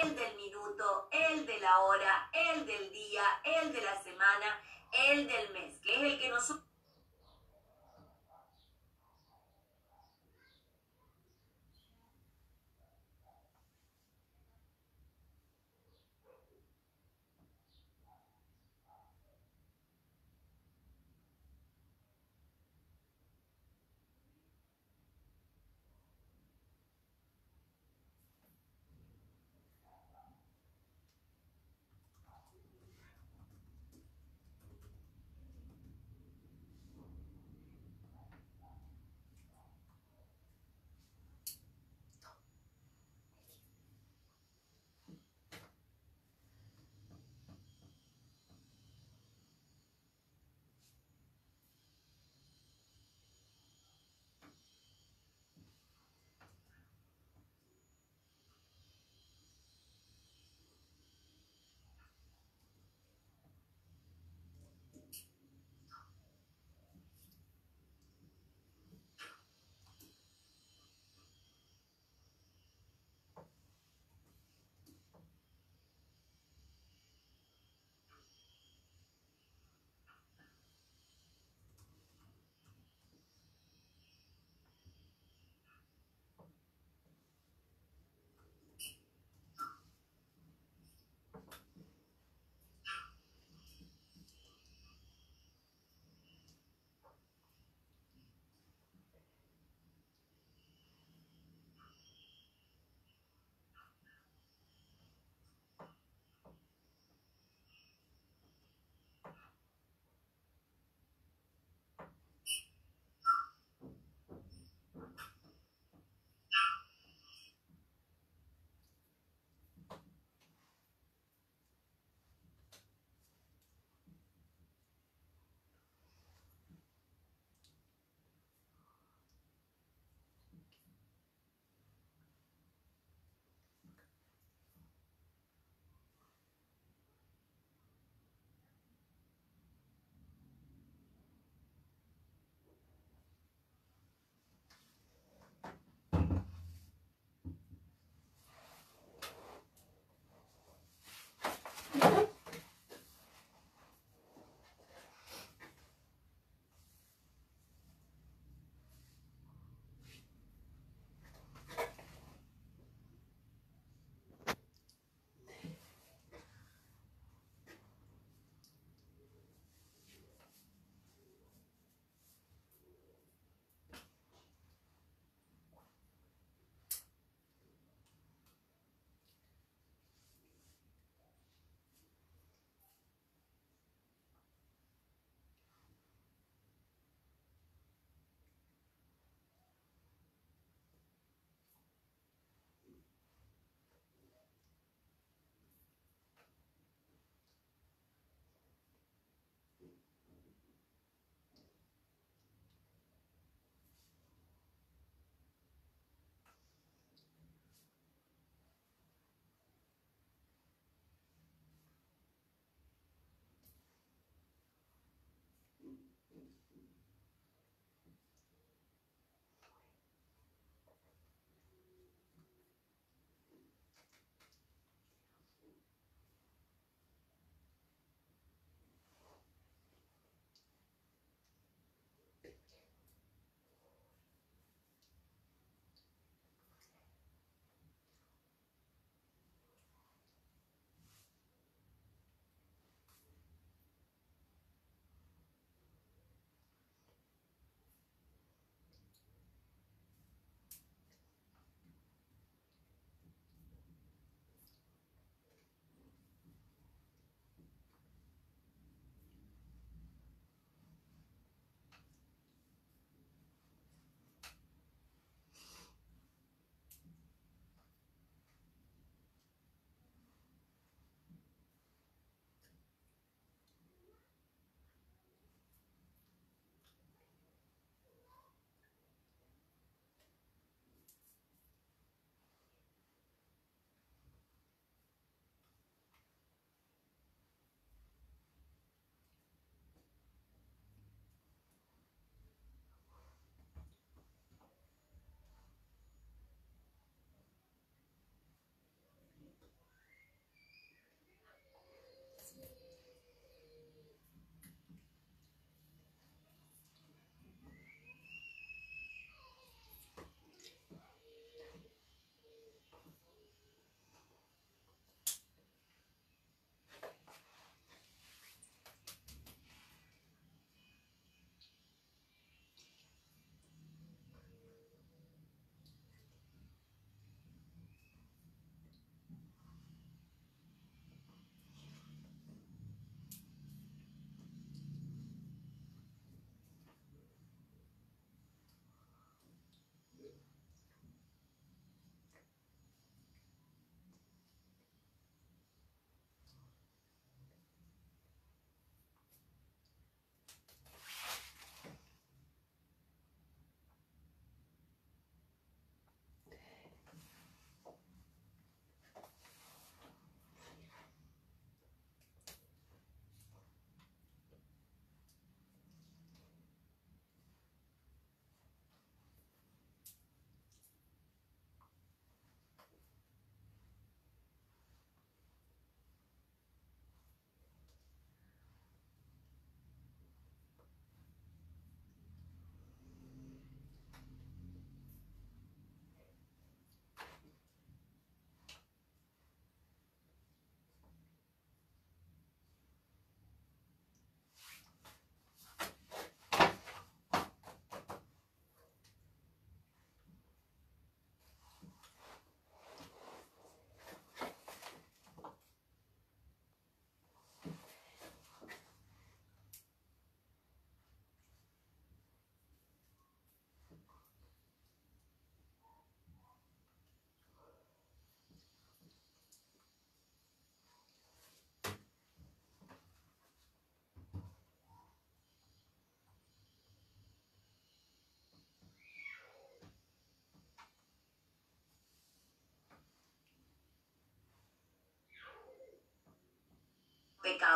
el del minuto, el de la hora, el del día, el de la semana, el del mes, que es el que nosotros...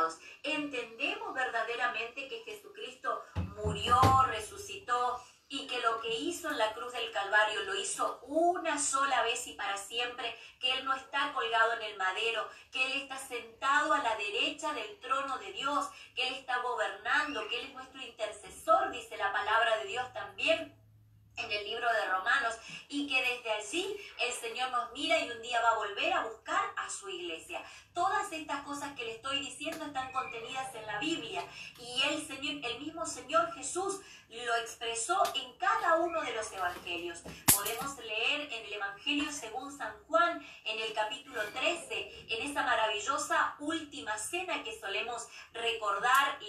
amados, entendemos verdaderamente que Jesucristo murió, resucitó, y que lo que hizo en la cruz del Calvario lo hizo una sola vez y para siempre, que Él no está colgado en el madero, que Él está sentado a la derecha del trono de Dios, que Él está gobernando, que Él es nuestro intercesor, dice la palabra de Dios también en el libro de Romanos, y que desde allí el Señor nos mira y un día va a volver a buscar a su iglesia. Todas estas cosas que le estoy diciendo están contenidas en la Biblia, y el mismo Señor Jesús lo expresó en cada uno de los evangelios. Podemos leer en el Evangelio según San Juan, en el capítulo 13, en esa maravillosa última cena que solemos recordar,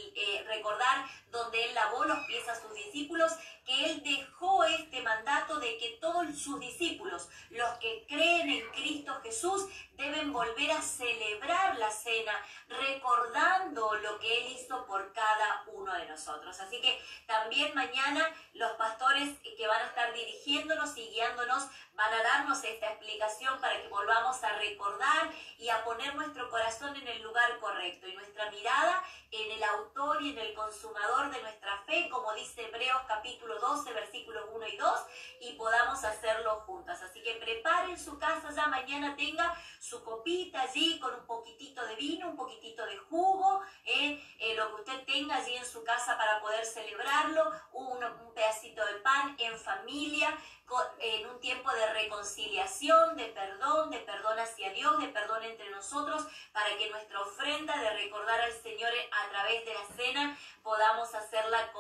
donde Él lavó los pies a sus discípulos, que Él dejó este mandato de que todos sus discípulos, los que creen en Cristo Jesús, deben volver a celebrar la cena, recordando lo que Él hizo por cada uno de nosotros. Así que también mañana los pastores que van a estar dirigiéndonos y guiándonos van a darnos esta explicación para que volvamos a recordar y a poner nuestro corazón en el lugar correcto y nuestra mirada en el autor y en el consumador de nuestra fe, como dice Hebreos capítulo 12, versículos 1 y 2, y podamos hacerlo juntas. Así que preparen su casa, ya mañana tenga su copita allí con un poquitito de vino, un poquitito de jugo, lo que usted tenga allí en su casa para poder celebrarlo, un pedacito de pan en familia, en un tiempo de reconciliación, de perdón hacia Dios, de perdón entre nosotros, para que nuestra ofrenda de recordar al Señor a través de la cena podamos hacerla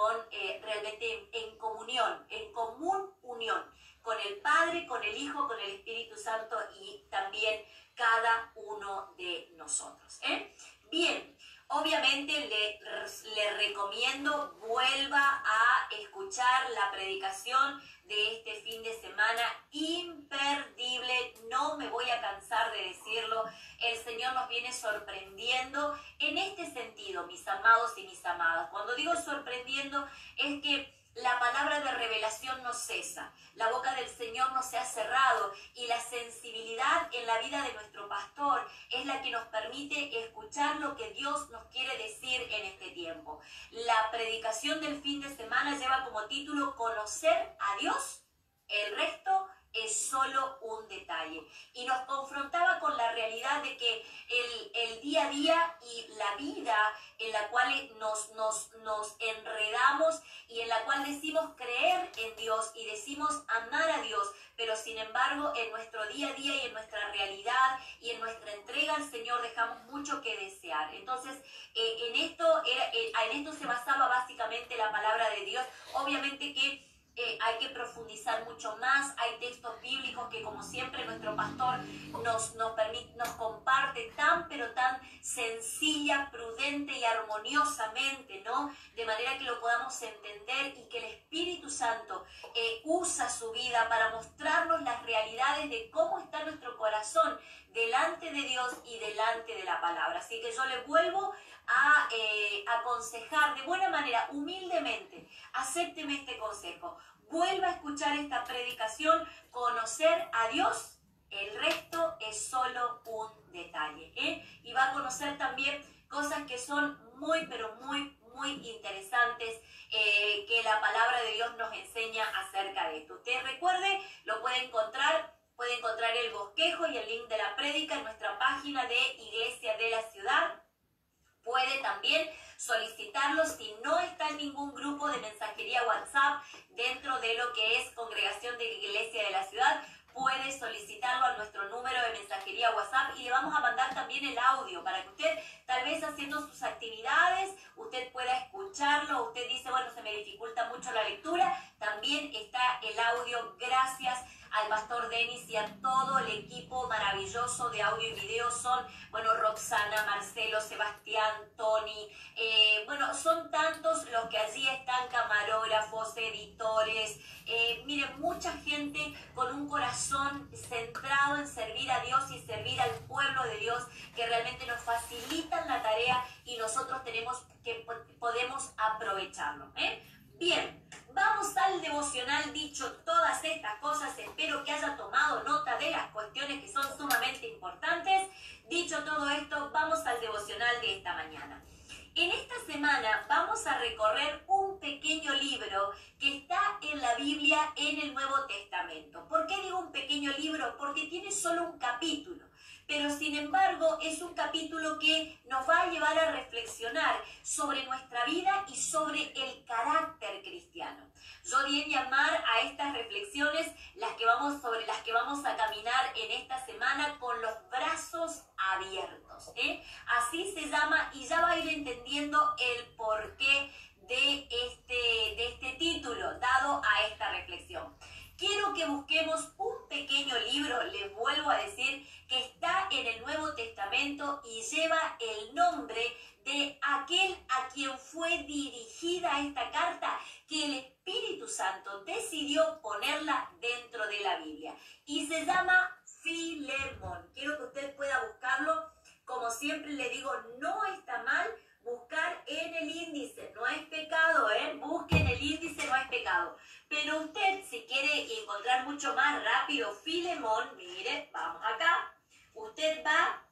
realmente en comunión, en común unión, con el Padre, con el Hijo, con el Espíritu Santo y también cada uno de nosotros. Bien. Obviamente le recomiendo vuelva a escuchar la predicación de este fin de semana, imperdible, no me voy a cansar de decirlo. El Señor nos viene sorprendiendo en este sentido, mis amados y mis amadas. Cuando digo sorprendiendo es que la palabra de revelación no cesa, la boca del Señor no se ha cerrado y la sensibilidad en la vida de nuestro pastor es la que nos permite escuchar lo que Dios nos quiere decir en este tiempo. La predicación del fin de semana lleva como título Conocer a Dios, el resto es solo un detalle. Y nos confrontaba con la realidad de que el día a día y la vida en la cual nos enredamos y en la cual decimos creer en Dios y decimos amar a Dios, pero sin embargo en nuestro día a día y en nuestra realidad y en nuestra entrega al Señor dejamos mucho que desear. Entonces en esto se basaba básicamente la palabra de Dios. Obviamente que hay que profundizar mucho más, hay textos bíblicos que como siempre nuestro pastor nos comparte pero tan sencilla, prudente y armoniosamente, ¿no? De manera que lo podamos entender y que el Espíritu Santo usa su vida para mostrarnos las realidades de cómo está nuestro corazón delante de Dios y delante de la palabra. Así que yo le vuelvo a aconsejar de buena manera, humildemente, acépteme este consejo, vuelva a escuchar esta predicación, conocer a Dios, el resto es solo un detalle, y va a conocer también cosas que son muy, pero muy, muy interesantes, que la palabra de Dios nos enseña acerca de esto. Usted recuerde, lo puede encontrar el bosquejo y el link de la prédica en nuestra página de Iglesia de la Ciudad. Puede también solicitarlo si no está en ningún grupo de mensajería WhatsApp dentro de lo que es Congregación de la Iglesia de la Ciudad. Puede solicitarlo a nuestro número de mensajería WhatsApp y le vamos a mandar también el audio para que usted, tal vez haciendo sus actividades, usted pueda escucharlo. Usted dice, bueno, se me dificulta mucho la lectura, también está el audio. Gracias al pastor Denis y a todo el equipo maravilloso de audio y video. Son, bueno, Roxana, Marcelo, Sebastián, Tony, son tantos los que allí están, camarógrafos, editores, miren, mucha gente con un corazón centrado en servir a Dios y servir al pueblo de Dios, que realmente nos facilitan la tarea y nosotros podemos aprovecharlo, Bien, vamos al devocional. Dicho todas estas cosas, espero que haya tomado nota de las cuestiones que son sumamente importantes. Dicho todo esto, vamos al devocional de esta mañana. En esta semana vamos a recorrer un pequeño libro que está en la Biblia en el Nuevo Testamento. ¿Por qué digo un pequeño libro? Porque tiene solo un capítulo, pero sin embargo es un capítulo que nos va a llevar a reflexionar sobre nuestra vida y sobre el carácter cristiano. Yo di en llamar a estas reflexiones sobre las que vamos a caminar en esta semana con los brazos abiertos. Así se llama y ya va a ir entendiendo el porqué de este título dado a esta reflexión. Quiero que busquemos un pequeño libro, les vuelvo a decir, que está en el Nuevo Testamento y lleva el nombre de aquel a quien fue dirigida esta carta, que el Espíritu Santo decidió ponerla dentro de la Biblia. Y se llama Filemón. Quiero que usted pueda buscarlo. Como siempre le digo, no está mal buscar en el índice. No es pecado, busque en el índice, no es pecado. Pero usted, si quiere encontrar mucho más rápido Filemón, mire, vamos acá. Usted va,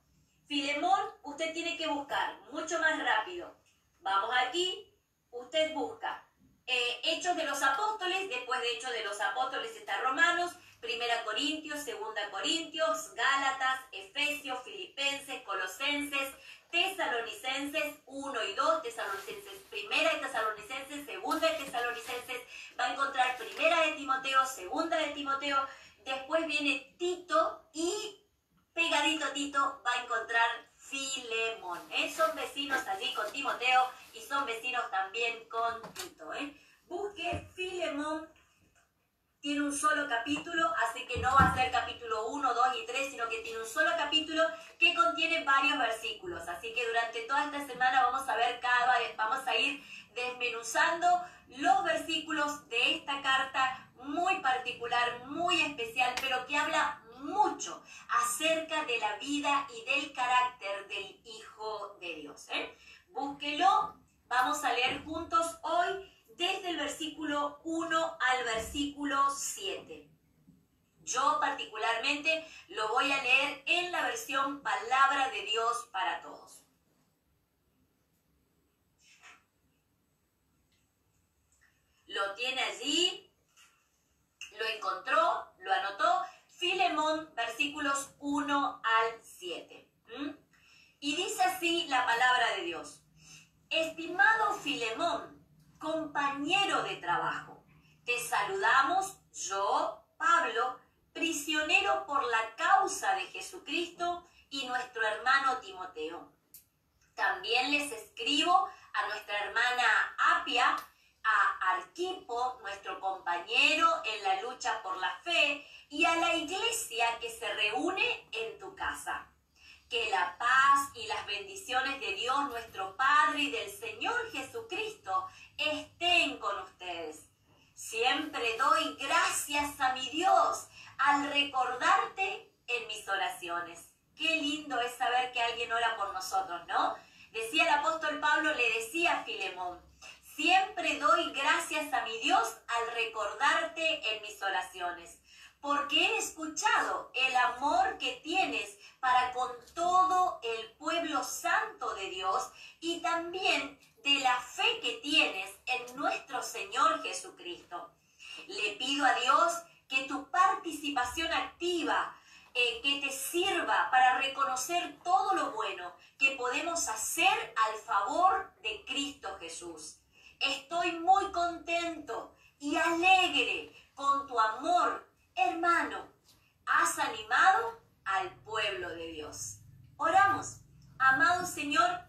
Filemón, usted tiene que buscar mucho más rápido. Vamos aquí, usted busca Hechos de los Apóstoles, después de Hechos de los Apóstoles está Romanos, 1 Corintios, 2 Corintios, Gálatas, Efesios, Filipenses, Colosenses, Tesalonicenses 1 y 2, Tesalonicenses 1 de Tesalonicenses, 2 de Tesalonicenses, va a encontrar 1 de Timoteo, 2 de Timoteo, después viene Tito y pegadito a Tito va a encontrar Filemón. Son vecinos allí con Timoteo y son vecinos también con Tito. Busque Filemón. Tiene un solo capítulo, así que no va a ser capítulo 1, 2 y 3, sino que tiene un solo capítulo que contiene varios versículos. Así que durante toda esta semana vamos a ir desmenuzando los versículos de esta carta muy particular, muy especial, pero que habla mucho acerca de la vida y del carácter del Hijo de Dios. Búsquelo, vamos a leer juntos hoy desde el versículo 1 al versículo 7. Yo particularmente lo voy a leer en la versión Palabra de Dios para Todos. Lo tiene allí, lo encontró, lo anotó. Filemón, versículos 1 al 7. Y dice así la palabra de Dios. Estimado Filemón, compañero de trabajo, te saludamos yo, Pablo, prisionero por la causa de Jesucristo, y nuestro hermano Timoteo. También les escribo a nuestra hermana Apia, a Arquipo, nuestro compañero en la lucha por la fe, y a la iglesia que se reúne en tu casa. Que la paz y las bendiciones de Dios nuestro Padre y del Señor Jesucristo estén con ustedes. Siempre doy gracias a mi Dios al recordarte en mis oraciones. Qué lindo es saber que alguien ora por nosotros, ¿no? Decía el apóstol Pablo, le decía a Filemón, siempre doy gracias a mi Dios al recordarte en mis oraciones, porque he escuchado el amor que tienes para con todo el pueblo santo de Dios y también de la fe que tienes en nuestro Señor Jesucristo. Le pido a Dios que tu participación activa, que te sirva para reconocer todo lo bueno que podemos hacer al favor de Cristo Jesús. Estoy muy contento y alegre con tu amor, hermano. Has animado al pueblo de Dios. Oramos. Amado Señor,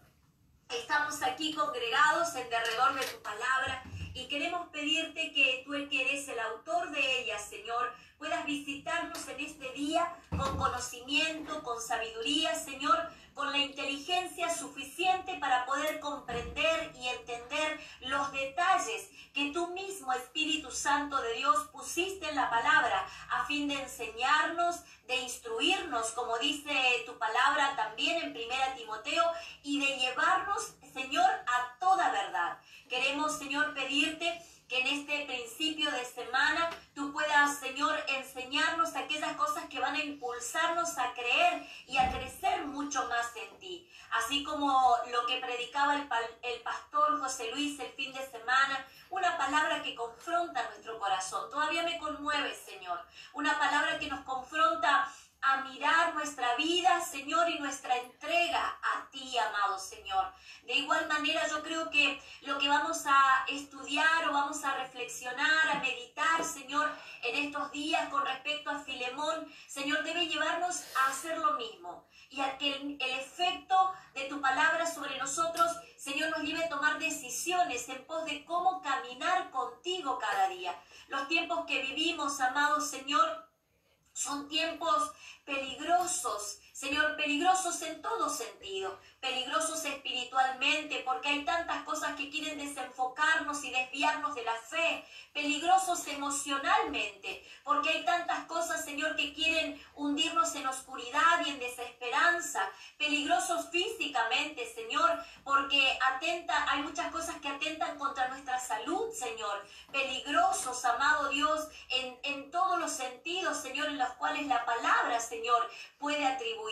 estamos aquí congregados en derredor de tu palabra y queremos pedirte que tú, que eres el autor de ella, Señor, puedas visitarnos en este día con conocimiento, con sabiduría, Señor, con la inteligencia suficiente para poder comprender y entender los detalles que tú mismo, Espíritu Santo de Dios, pusiste en la palabra a fin de enseñarnos, de instruirnos, como dice tu palabra también en 1 Timoteo, y de llevarnos, Señor, a toda verdad. Queremos, Señor, pedirte que en este principio de semana tú puedas, Señor, enseñarnos aquellas cosas que van a impulsarnos a creer y a crecer mucho más en ti. Así como lo que predicaba el José Luis el fin de semana, una palabra que confronta nuestro corazón. Todavía me conmueve, Señor. Una palabra que nos confronta a mirar nuestra vida, Señor, y nuestra entrega a ti, amado Señor. De igual manera, yo creo que lo que vamos a estudiar o vamos a reflexionar, a meditar, Señor, en estos días con respecto a Filemón, Señor, debe llevarnos a hacer lo mismo. Y a que el efecto de tu palabra sobre nosotros, Señor, nos lleve a tomar decisiones en pos de cómo caminar contigo cada día. Los tiempos que vivimos, amado Señor, son tiempos peligrosos, Señor, peligrosos en todo sentido, peligrosos espiritualmente, porque hay tantas cosas que quieren desenfocarnos y desviarnos de la fe, peligrosos emocionalmente, porque hay tantas cosas, Señor, que quieren hundirnos en oscuridad y en desesperanza, peligrosos físicamente, Señor, porque hay muchas cosas que atentan contra nuestra salud, Señor, peligrosos, amado Dios, en todos los sentidos, Señor, en los cuales la palabra, Señor, puede atribuirse.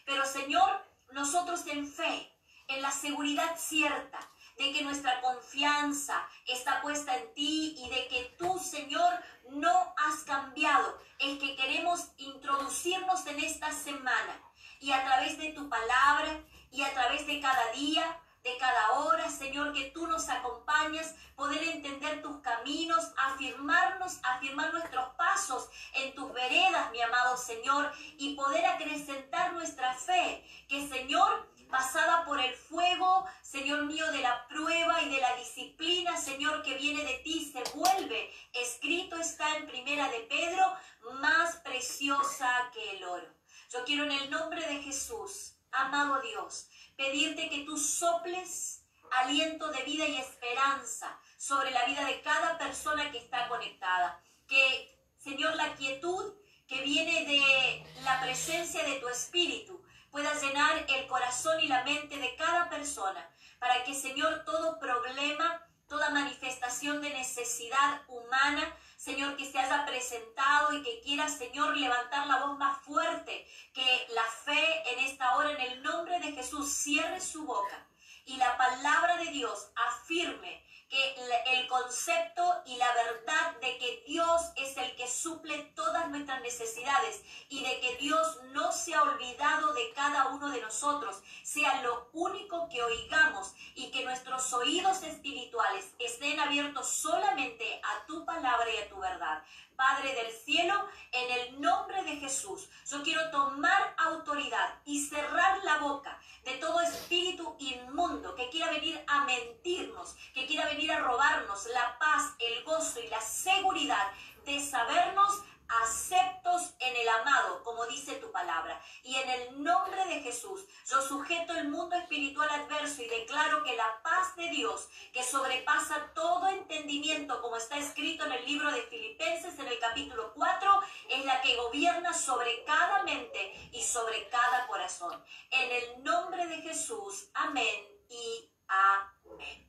Pero, Señor, nosotros en fe, en la seguridad cierta de que nuestra confianza está puesta en ti y de que tú, Señor, no has cambiado, es que queremos introducirnos en esta semana y a través de tu palabra y a través de cada día, de cada hora, Señor, que tú nos acompañas, poder entender tus caminos, afirmar nuestros pasos en tus veredas, mi amado Señor, y poder acrecentar nuestra fe, que, Señor, pasada por el fuego, Señor mío, de la prueba y de la disciplina, Señor, que viene de ti, se vuelve, escrito está en Primera de Pedro, más preciosa que el oro. Yo quiero en el nombre de Jesús, amado Dios, pedirte que tú soples aliento de vida y esperanza sobre la vida de cada persona que está conectada. Que, Señor, la quietud que viene de la presencia de tu Espíritu pueda llenar el corazón y la mente de cada persona, para que, Señor, todo problema, toda manifestación de necesidad humana, Señor, que se haya presentado y que quiera, Señor, levantar la voz más fuerte, que la fe en esta hora, en el nombre de Jesús, cierre su boca y la palabra de Dios afirme que el concepto y la verdad de que Dios es el que suple todas nuestras necesidades y de que Dios no se ha olvidado de cada uno de nosotros, sea lo único que oigamos y que nuestros oídos espirituales estén abiertos solamente a tu palabra y a tu verdad. Padre del cielo, en el nombre de Jesús, yo quiero tomar autoridad y cerrar la boca de todo espíritu inmundo que quiera venir a mentirnos, que quiera venir a robarnos la paz, el gozo y la seguridad de sabernos aceptos en el amado, como dice tu palabra. Y en el nombre de Jesús, yo sujeto el mundo espiritual adverso y declaro que la paz de Dios, que sobrepasa todo entendimiento, como está escrito en el libro de Filipenses en el capítulo 4, es la que gobierna sobre cada mente y sobre cada corazón. En el nombre de Jesús, amén y amén.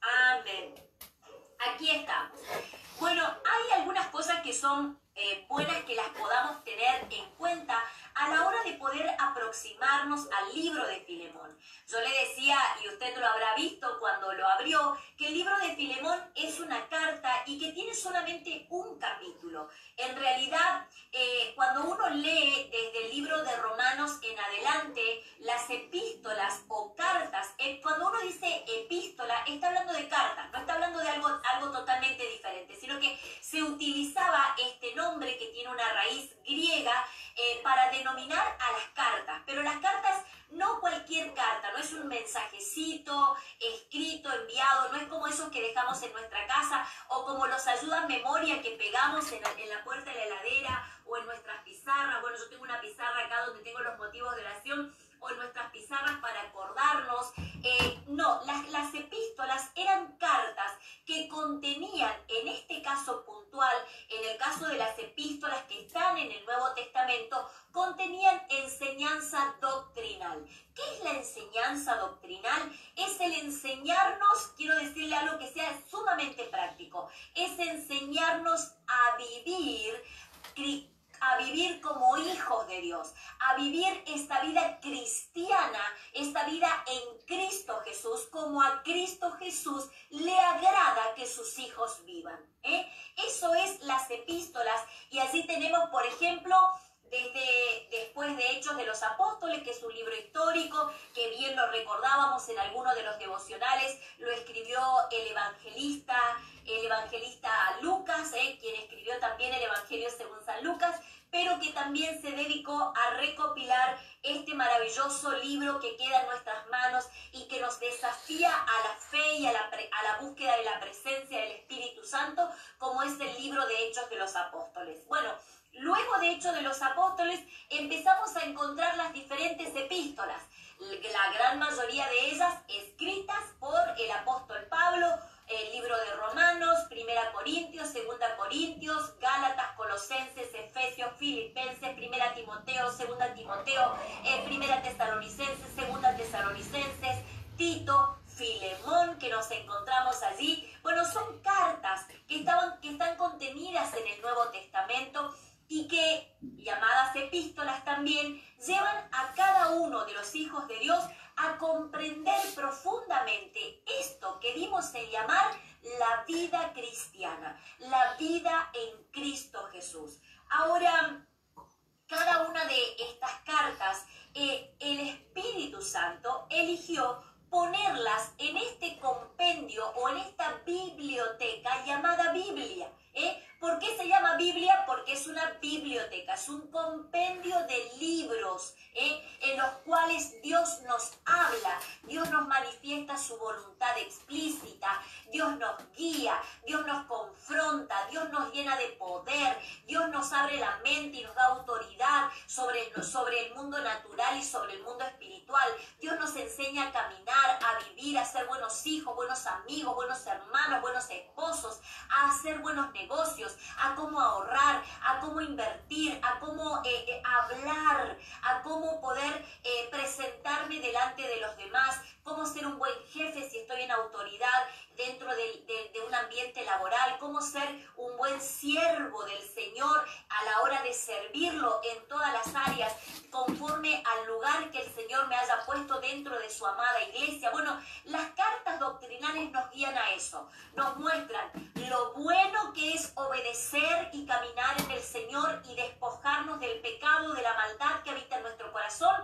Amén. Aquí está. Bueno, hay algunas cosas que son buenas que las podamos tener en cuenta a la hora de poder aproximarnos al libro de Filemón. Yo le decía, y usted lo habrá visto cuando lo abrió, que el libro de Filemón es una carta y que tiene solamente un capítulo. En realidad, cuando uno lee desde el libro de Romanos en adelante, las epístolas o cartas, cuando uno dice epístola, está hablando de cartas, no está hablando de algo totalmente diferente, sino que se utilizaba este nombre que tiene una raíz griega para denominar a las cartas. Pero las cartas, no cualquier carta, no es un mensajecito escrito, enviado, no es como esos que dejamos en nuestra casa o como los ayudas memoria que pegamos en la puerta de la heladera o en nuestras pizarras. Bueno, yo tengo una pizarra acá donde tengo los motivos de oración, o en nuestras pizarras para acordarnos. No, las epístolas eran cartas que contenían, en este caso puntual, en el caso de las epístolas que están en el Nuevo Testamento, contenían enseñanza doctrinal. ¿Qué es la enseñanza doctrinal? Es el enseñarnos, quiero decirle algo que sea sumamente práctico, es enseñarnos a vivir a vivir como hijos de Dios, a vivir esta vida cristiana, esta vida en Cristo Jesús, como a Cristo Jesús le agrada que sus hijos vivan. Eso es las epístolas, y así tenemos, por ejemplo, desde después de Hechos de los Apóstoles, que es un libro histórico, que bien lo recordábamos en alguno de los devocionales, lo escribió el evangelista Lucas, quien escribió también el Evangelio según San Lucas, pero que también se dedicó a recopilar este maravilloso libro que queda en nuestras manos y que nos desafía a la fe y a la búsqueda de la presencia del Espíritu Santo, como es el libro de Hechos de los Apóstoles. Bueno, luego de Hechos de los Apóstoles empezamos a encontrar las diferentes epístolas, la gran mayoría de ellas escritas por el apóstol Pablo, el libro de Romanos, Primera Corintios, Segunda Corintios, Gálatas, Colosenses, Efesios, Filipenses, Primera Timoteo, Segunda Timoteo, Primera Tesalonicenses, Segunda Tesalonicenses, Tito, Filemón, que nos encontramos allí. Bueno, son cartas que están contenidas en el Nuevo Testamento y que, llamadas epístolas también, llevan a cada uno de los hijos de Dios a comprender profundamente esto que dimos en llamar la vida cristiana, la vida en Cristo Jesús. Ahora, cada una de estas cartas, el Espíritu Santo eligió ponerlas en este compendio o en esta biblioteca llamada Biblia. ¿Por qué se llama Biblia? Porque es una biblioteca, es un compendio de libros en los cuales Dios nos habla, Dios nos manifiesta su voluntad explícita, Dios nos guía, Dios nos confronta, Dios nos llena de poder, Dios nos abre la mente y nos da autoridad sobre el mundo natural y sobre el mundo espiritual. Dios nos enseña a caminar, a vivir, a ser buenos hijos, buenos amigos, buenos hermanos, buenos esposos, a hacer buenos negocios, a cómo ahorrar, a cómo invertir, a cómo hablar, a cómo poder presentarme delante de los demás, cómo ser un buen jefe si estoy en autoridad dentro de un ambiente laboral, cómo ser un buen siervo del Señor a la hora de servirlo en todas las áreas, conforme al lugar que el Señor me haya puesto dentro de su amada iglesia. Bueno, las cartas doctrinales nos guían a eso, nos muestran lo bueno que es obedecer y caminar en el Señor y despojarnos del pecado, de la maldad que habita en nuestro corazón,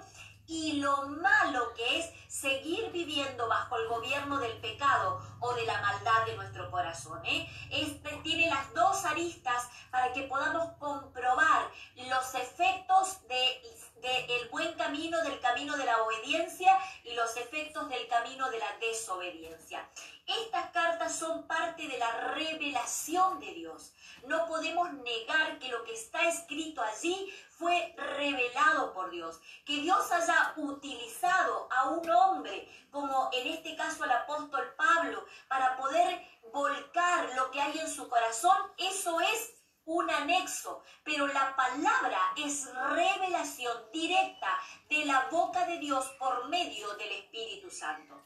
y lo malo que es seguir viviendo bajo el gobierno del pecado o de la maldad de nuestro corazón. Tiene las dos aristas para que podamos comprobar los efectos del buen camino, del camino de la obediencia, y los efectos del camino de la desobediencia. Estas cartas son parte de la revelación de Dios. No podemos negar que lo que está escrito allí fue revelado por Dios. Que Dios haya utilizado a un hombre, como en este caso al apóstol Pablo, para poder volcar lo que hay en su corazón, eso es un anexo, pero la palabra es revelación directa de la boca de Dios por medio del Espíritu Santo.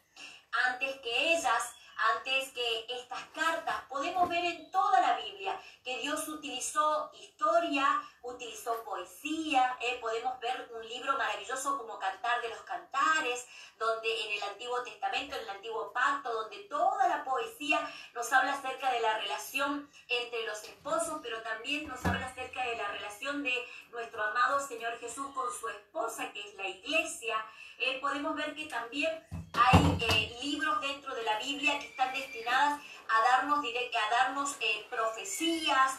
Antes que estas cartas, podemos ver en toda la Biblia que Dios utilizó historia, utilizó poesía. Podemos ver un libro maravilloso como Cantar de los Cantares, donde en el Antiguo Testamento, en el Antiguo Pacto, donde toda la poesía nos habla acerca de la relación entre los esposos, pero también nos habla acerca de la relación de nuestro amado Señor Jesús con su esposa, que es la iglesia. Podemos ver que también hay libros dentro de la Biblia que están destinadas a darnos profecías.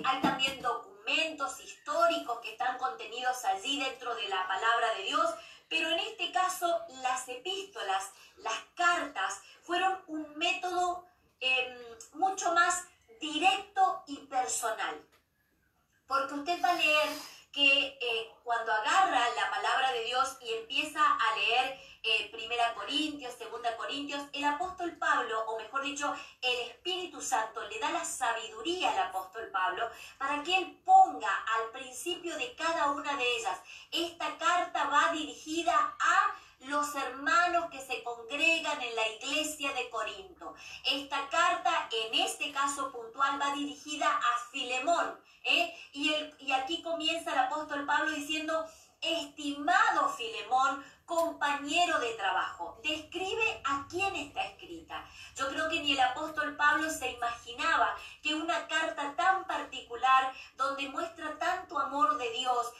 Hay también documentos históricos que están contenidos allí dentro de la palabra de Dios. Pero en este caso, las epístolas, las cartas, fueron un método mucho más directo y personal. Porque usted va a leer que cuando agarra la palabra de Dios y empieza a leer Primera Corintios, Segunda Corintios, el apóstol Pablo, o mejor dicho, el Espíritu Santo le da la sabiduría al apóstol Pablo para que él ponga al principio de cada una de ellas: esta carta va dirigida a los hermanos que se congregan en la iglesia de Corinto. Esta carta, en este este caso puntual va dirigida a Filemón. Y aquí comienza el apóstol Pablo diciendo: estimado Filemón, compañero de trabajo. Describe a quién está escrita. Yo creo que ni el apóstol Pablo se imaginaba que una carta tan particular, donde muestra tanto amor de Dios,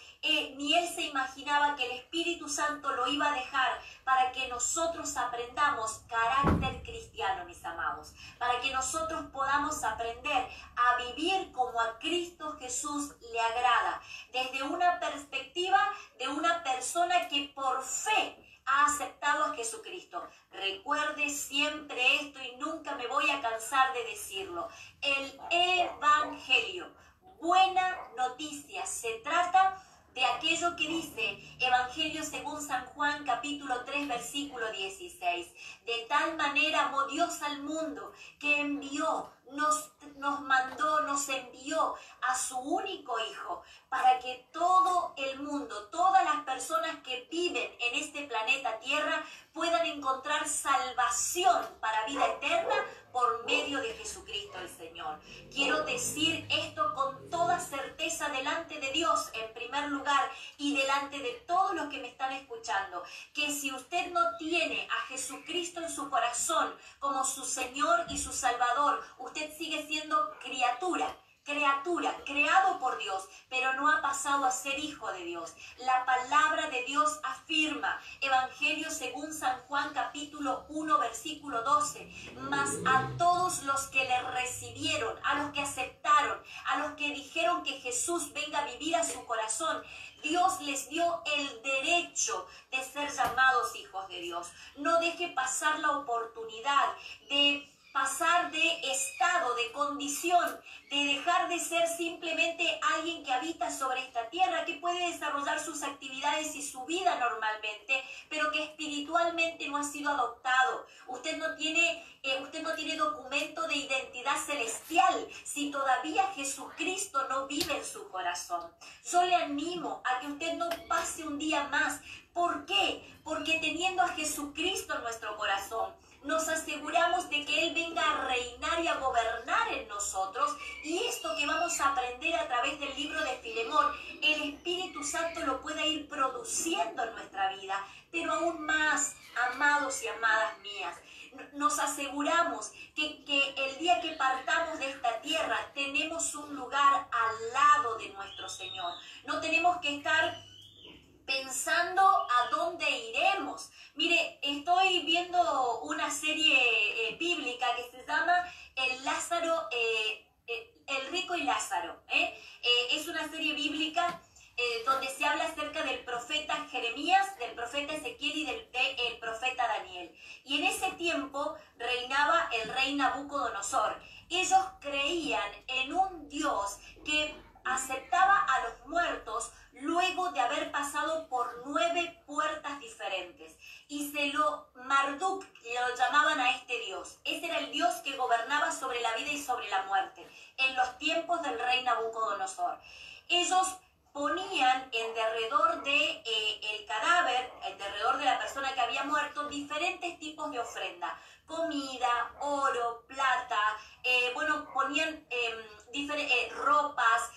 ni él se imaginaba que el Espíritu Santo lo iba a dejar para que nosotros aprendamos carácter cristiano, mis amados, para que nosotros podamos aprender a vivir como a Cristo Jesús le agrada, desde una perspectiva de una persona que por fe ha aceptado a Jesucristo. Recuerde siempre esto y nunca me voy a cansar de decirlo: el Evangelio, buena noticia, se trata de aquello que dice Evangelio según San Juan, capítulo 3, versículo 16. De tal manera amó Dios al mundo que envió, nos mandó, nos envió a su único Hijo, para que todo el mundo, todas las personas que viven en este planeta Tierra, puedan encontrar salvación para vida eterna por medio de Jesucristo el Señor. Quiero decir esto con toda certeza delante de Dios en primer lugar y delante de todos los que me están escuchando, que si usted no tiene a Jesucristo en su corazón como su Señor y su Salvador, usted sigue siendo criatura, creado por Dios, pero no ha pasado a ser hijo de Dios. La palabra de Dios afirma, Evangelio según San Juan capítulo 1 versículo 12, mas a todos los que le recibieron, a los que aceptaron, a los que dijeron que Jesús venga a vivir a su corazón, Dios les dio el derecho de ser llamados hijos de Dios. No deje pasar la oportunidad de pasar de estado, de condición, de dejar de ser simplemente alguien que habita sobre esta tierra, que puede desarrollar sus actividades y su vida normalmente, pero que espiritualmente no ha sido adoptado. Usted no tiene documento de identidad celestial si todavía Jesucristo no vive en su corazón. Yo le animo a que usted no pase un día más. ¿Por qué? Porque teniendo a Jesucristo en nuestro corazón, nos aseguramos de que Él venga a reinar y a gobernar en nosotros. Y esto que vamos a aprender a través del libro de Filemón, el Espíritu Santo lo pueda ir produciendo en nuestra vida. Pero aún más, amados y amadas mías, nos aseguramos que el día que partamos de esta tierra tenemos un lugar al lado de nuestro Señor. No tenemos que estar pensando a dónde iremos. Mire, estoy viendo una serie bíblica que se llama El rico y Lázaro. Es una serie bíblica donde se habla acerca del profeta Jeremías, del profeta Ezequiel y del profeta Daniel. Y en ese tiempo reinaba el rey Nabucodonosor. Ellos creían en un Dios que aceptaba a los muertos luego de haber pasado por 9 puertas diferentes. Y Marduk lo llamaban a este Dios. Ese era el Dios que gobernaba sobre la vida y sobre la muerte en los tiempos del rey Nabucodonosor. Ellos ponían en derredor de el cadáver, en derredor de la persona que había muerto, diferentes tipos de ofrenda: comida, oro, plata, ponían ropas,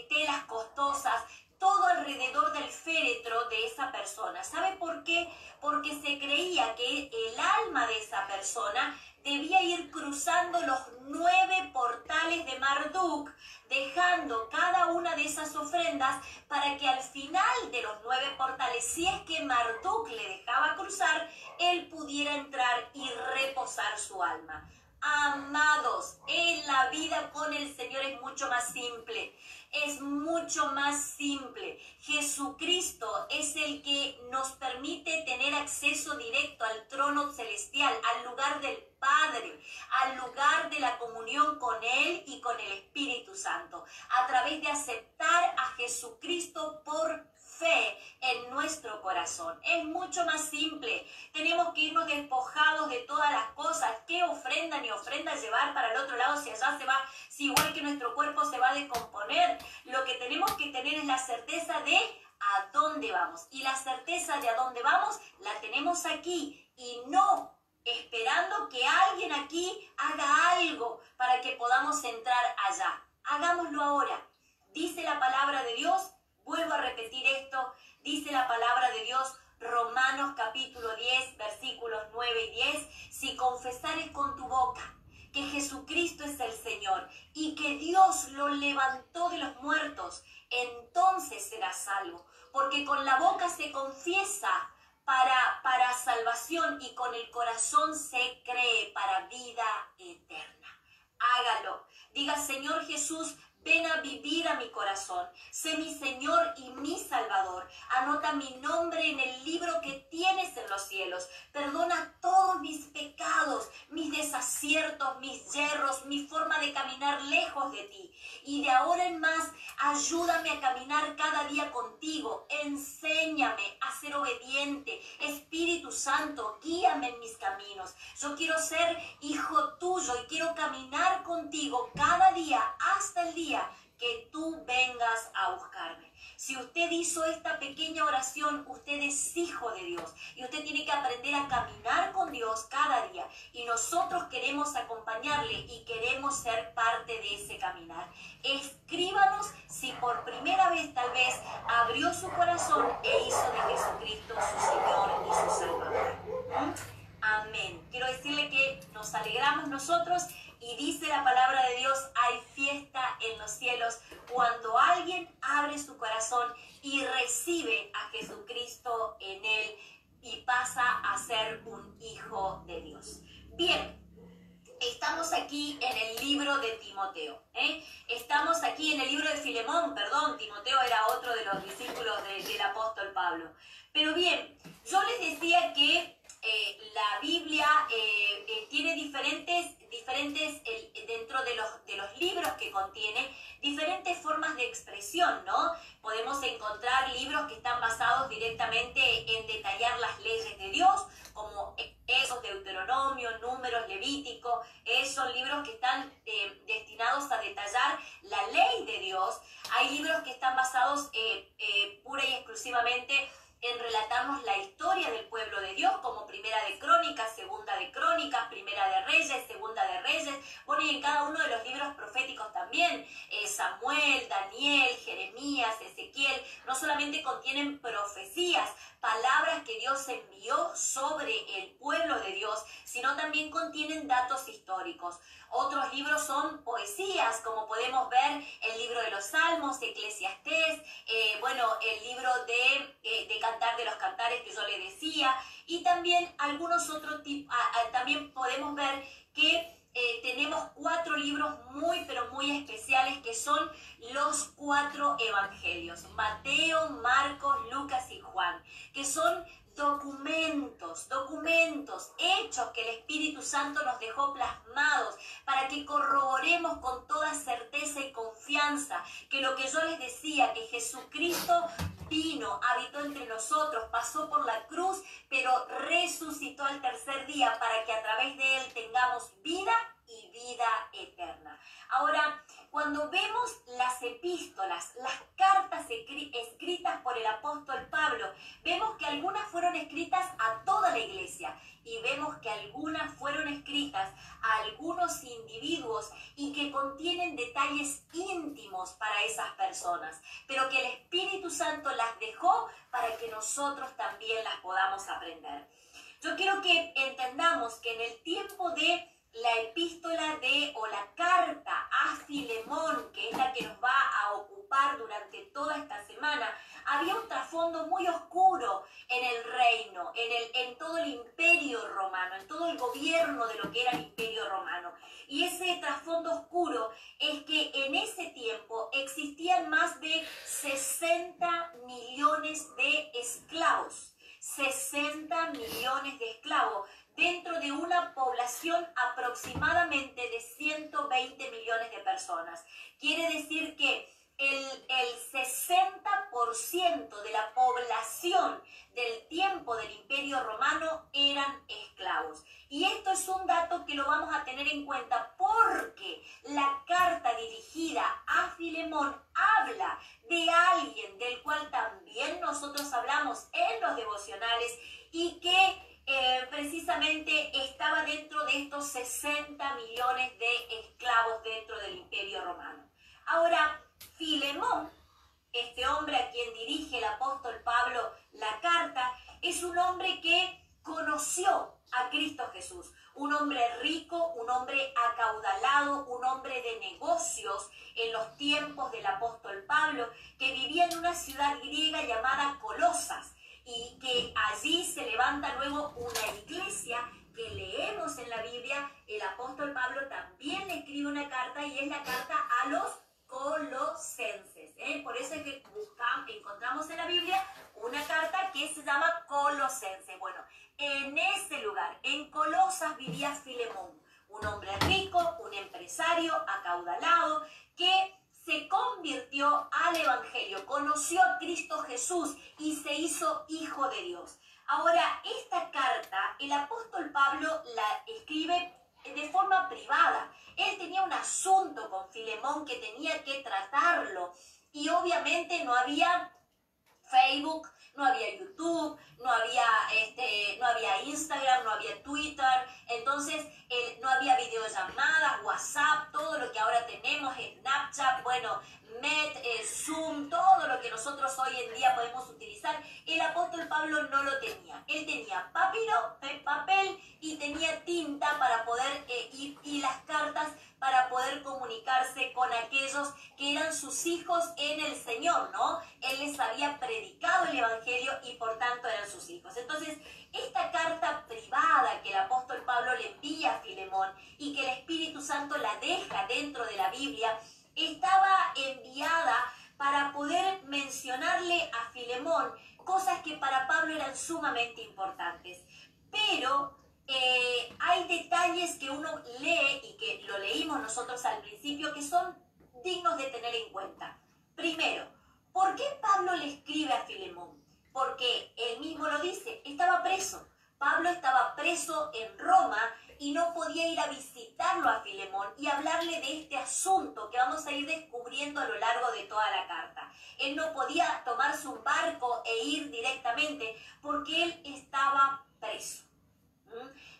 telas costosas, todo alrededor del féretro de esa persona. ¿Sabe por qué? Porque se creía que el alma de esa persona debía ir cruzando los 9 portales de Marduk, dejando cada una de esas ofrendas para que al final de los 9 portales, si es que Marduk le dejaba cruzar, él pudiera entrar y reposar su alma. Amados, en la vida con el Señor es mucho más simple. Es mucho más simple. Jesucristo es el que nos permite tener acceso directo al trono celestial, al lugar del Padre, al lugar de la comunión con Él y con el Espíritu Santo, a través de aceptar a Jesucristo por fe en nuestro corazón. Es mucho más simple. Tenemos que irnos despojados de todas las cosas. ¿Qué ofrenda ni ofrenda llevar para el otro lado si allá se va, si igual que nuestro cuerpo se va a descomponer? Lo que tenemos que tener es la certeza de a dónde vamos. Y la certeza de a dónde vamos la tenemos aquí y no esperando que alguien aquí haga algo para que podamos entrar allá. Hagámoslo ahora. Dice la palabra de Dios, vuelvo a repetir esto, dice la palabra de Dios, Romanos capítulo 10, versículos 9 y 10, si confesares con tu boca que Jesucristo es el Señor y que Dios lo levantó de los muertos, entonces serás salvo, porque con la boca se confiesa para salvación y con el corazón se cree para vida eterna. Hágalo. Diga, Señor Jesús, ven a vivir a mi corazón. Sé mi Señor y mi Salvador. Anota mi nombre en el libro que tienes en los cielos. Perdona todos mis pecados, mis desaciertos, mis yerros, mi forma de caminar lejos de ti. Y de ahora en más, ayúdame a caminar cada día contigo. Enséñame a ser obediente. Espíritu Santo, guíame en mis caminos. Yo quiero ser hijo tuyo y quiero caminar contigo cada día hasta el día que tú vengas a buscarme. Si usted hizo esta pequeña oración, usted es hijo de Dios y usted tiene que aprender a caminar con Dios cada día, y nosotros queremos acompañarle y queremos ser parte de ese caminar. Escríbanos si por primera vez tal vez abrió su corazón e hizo de Jesucristo su Señor y su Salvador. Amén. Quiero decirle que nos alegramos nosotros. Y dice la palabra de Dios, hay fiesta en los cielos cuando alguien abre su corazón y recibe a Jesucristo en él y pasa a ser un hijo de Dios. Bien, estamos aquí en el libro de Timoteo. Estamos aquí en el libro de Filemón, perdón, Timoteo era otro de los discípulos del apóstol Pablo. Pero bien, yo les decía que la Biblia tiene diferentes dentro de los libros que contiene, diferentes formas de expresión, ¿no? Podemos encontrar libros que están basados directamente en detallar las leyes de Dios, como esos Deuteronomio, Números, Levítico. Son libros que están destinados a detallar la ley de Dios. Hay libros que están basados pura y exclusivamente en relatarnos la historia del pueblo de Dios, como Primera de Crónicas, Segunda de Crónicas, Primera de Reyes, Segunda de Reyes. Bueno, y en cada uno de los libros proféticos también, Samuel, Daniel, Jeremías, Ezequiel, no solamente contienen profecías, palabras que Dios envió sobre el pueblo de Dios, sino también contienen datos históricos. Otros libros son poesías, como podemos ver el libro de los Salmos, Eclesiastés, el libro de Cantar de los Cantares que yo le decía, y también algunos otros tipos. También podemos ver que tenemos 4 libros pero muy especiales, que son los 4 evangelios: Mateo, Marcos, Lucas y Juan, que son documentos, hechos que el Espíritu Santo nos dejó plasmados para que corroboremos con toda certeza y confianza que lo que yo les decía, que Jesucristo vino, habitó entre nosotros, pasó por la cruz, pero resucitó al tercer día para que a través de él tengamos vida y vida eterna. Ahora, cuando vemos las epístolas, las cartas escritas por el apóstol Pablo, vemos que algunas fueron escritas a toda la iglesia y vemos que algunas fueron escritas a algunos individuos y que contienen detalles íntimos para esas personas, pero que el Espíritu Santo las dejó para que nosotros también las podamos aprender. Yo quiero que entendamos que en el tiempo de la epístola o la carta a Filemón, que es la que nos va a ocupar durante toda esta semana, había un trasfondo muy oscuro en el reino, en todo el imperio romano, en todo el gobierno de lo que era el imperio romano. Y ese trasfondo oscuro es que en ese tiempo existían más de 60 millones de esclavos. 60 millones de esclavos dentro de una población aproximadamente de 120 millones de personas. Quiere decir que el 60% de la población del tiempo del Imperio Romano eran esclavos. Y esto es un dato que lo vamos a tener en cuenta porque la carta dirigida a Filemón habla de alguien del cual también nosotros hablamos en los devocionales y que precisamente está estos 60 millones de esclavos dentro del Imperio Romano. Ahora, Filemón, este hombre a quien dirige el apóstol Pablo la carta, es un hombre que conoció a Cristo Jesús, un hombre rico, un hombre acaudalado, un hombre de negocios en los tiempos del apóstol Pablo, que vivía en una ciudad griega llamada Colosas, y que allí se levanta luego una iglesia que leemos en la Biblia. El apóstol Pablo también le escribe una carta, y es la carta a los colosenses, por eso es que encontramos en la Biblia una carta que se llama Colosenses. Bueno, en ese lugar, en Colosas, vivía Filemón, un hombre rico, un empresario acaudalado, que se convirtió al Evangelio, conoció a Cristo Jesús y se hizo hijo de Dios. Ahora, esta carta, el apóstol Pablo la escribe de forma privada. Él tenía un asunto con Filemón que tenía que tratarlo, y obviamente no había Facebook, no había YouTube, no había Instagram, no había Twitter, entonces no había videollamadas, WhatsApp, todo lo que ahora tenemos, Snapchat, bueno, Met, Zoom, todo lo que nosotros hoy en día podemos utilizar. El apóstol Pablo no lo tenía. Él tenía papel y tenía tinta para poder y las cartas para poder comunicarse con aquellos que eran sus hijos en el Señor, ¿no? Él les había predicado el Evangelio y por tanto eran sus hijos. Entonces, esta carta privada que el apóstol Pablo le envía a Filemón y que el Espíritu Santo la deja dentro de la Biblia, estaba enviada para poder mencionarle a Filemón cosas que para Pablo eran sumamente importantes. Pero hay detalles que uno lee y que lo leímos nosotros al principio que son dignos de tener en cuenta. Primero, ¿por qué Pablo le escribe a Filemón? Porque él mismo lo dice, estaba preso. Pablo estaba preso en Roma y no podía ir a visitarlo a Filemón y hablarle de este asunto que vamos a ir descubriendo a lo largo de toda la carta. Él no podía tomarse un barco e ir directamente porque él estaba preso.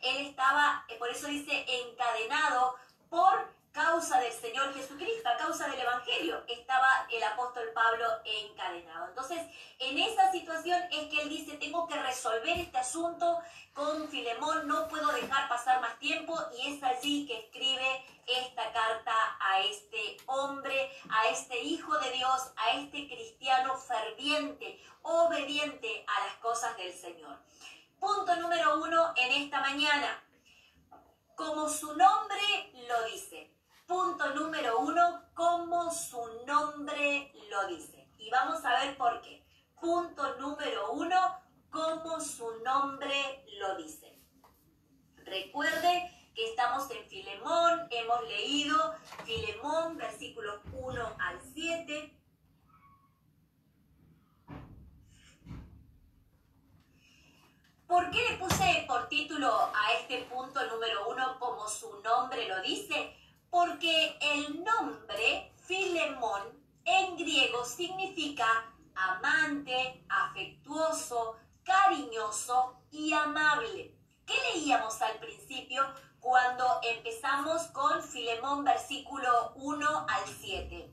Él estaba, por eso dice, encadenado por causa del Señor Jesucristo, a causa del Evangelio, estaba el apóstol Pablo encadenado. Entonces, en esa situación es que él dice, tengo que resolver este asunto con Filemón, no puedo dejar pasar más tiempo, y es allí que escribe esta carta a este hombre, a este hijo de Dios, a este cristiano ferviente, obediente a las cosas del Señor. Punto número 1 en esta mañana, como su nombre lo dice. Punto número 1, como su nombre lo dice. Y vamos a ver por qué. Punto número 1, como su nombre lo dice. Recuerde que estamos en Filemón, hemos leído Filemón, versículos 1 al 7. ¿Por qué le puse por título a este punto número 1, como su nombre lo dice? Porque el nombre Filemón en griego significa amante, afectuoso, cariñoso y amable. ¿Qué leíamos al principio cuando empezamos con Filemón versículo 1 al 7?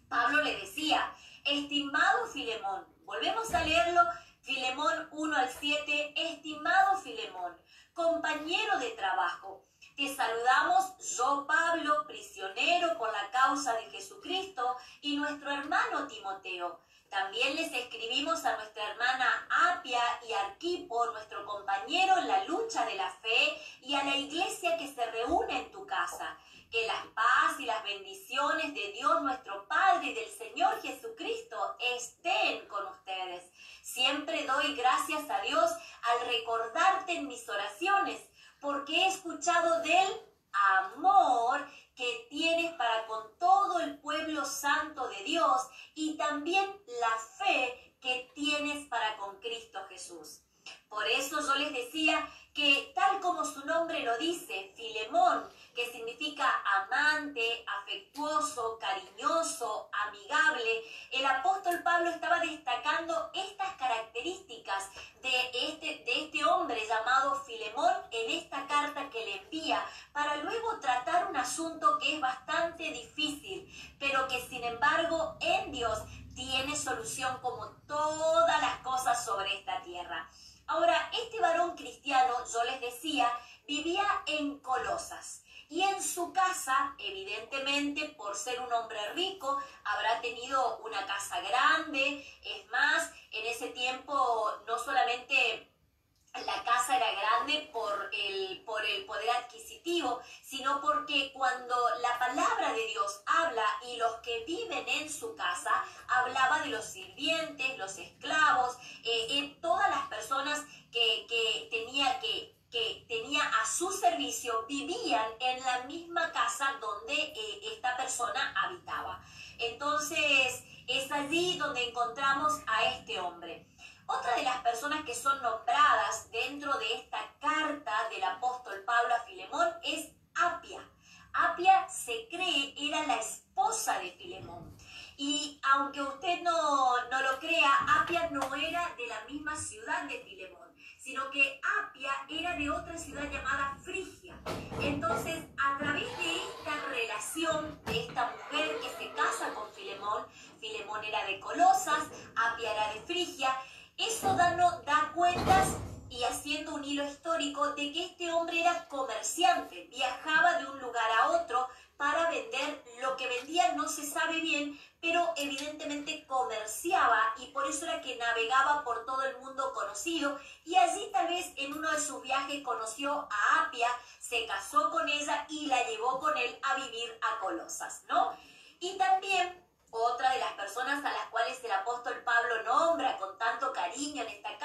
Pablo le decía, estimado Filemón, volvemos a leerlo, Filemón 1 al 7, estimado Filemón, compañero de trabajo, te saludamos yo, Pablo, prisionero por la causa de Jesucristo, y nuestro hermano Timoteo. También les escribimos a nuestra hermana Apia y Arquipo, nuestro compañero en la lucha de la fe, y a la iglesia que se reúne en tu casa. Que la paz y las bendiciones de Dios nuestro Padre y del Señor Jesucristo estén con ustedes. Siempre doy gracias a Dios al recordarte en mis oraciones, porque he escuchado del amor que tienes para con todo el pueblo santo de Dios y también la fe que tienes para con Cristo Jesús. Por eso yo les decía que tal como su nombre lo dice, Filemón, que significa amante, afectuoso, cariñoso, amigable, el apóstol Pablo estaba destacando estas características de este hombre llamado Filemón en esta carta que le envía para luego tratar un asunto que es bastante difícil, pero que sin embargo en Dios tiene solución como todas las cosas sobre esta tierra. Ahora, este varón cristiano, yo les decía, vivía en Colosas. Y en su casa, evidentemente, por ser un hombre rico, habrá tenido una casa grande. Es más, en ese tiempo no solamente la casa era grande por el poder adquisitivo, sino porque cuando la palabra de Dios habla y los que viven en su casa, hablaba de los sirvientes, los esclavos, todas las personas que tenía a su servicio, vivían en la misma casa donde esta persona habitaba. Entonces, es allí donde encontramos a este hombre. Otra de las personas que son nombradas dentro de esta carta del apóstol Pablo a Filemón es Apia. Apia se cree era la esposa de Filemón. Y aunque usted no lo crea, Apia no era de la misma ciudad de Filemón, sino que Apia era de otra ciudad llamada Frigia. Entonces, a través de esta relación de esta mujer que se casa con Filemón, Filemón era de Colosas, Apia era de Frigia, eso da cuentas y haciendo un hilo histórico de que este hombre era comerciante, viajaba de un lugar a otro para vender lo que vendía, no se sabe bien, pero evidentemente comerciaba y por eso era que navegaba por todo el mundo conocido y allí tal vez en uno de sus viajes conoció a Apia, se casó con ella y la llevó con él a vivir a Colosas, ¿no? Y también otra de las personas a las cuales el apóstol Pablo nombra con tanto cariño en esta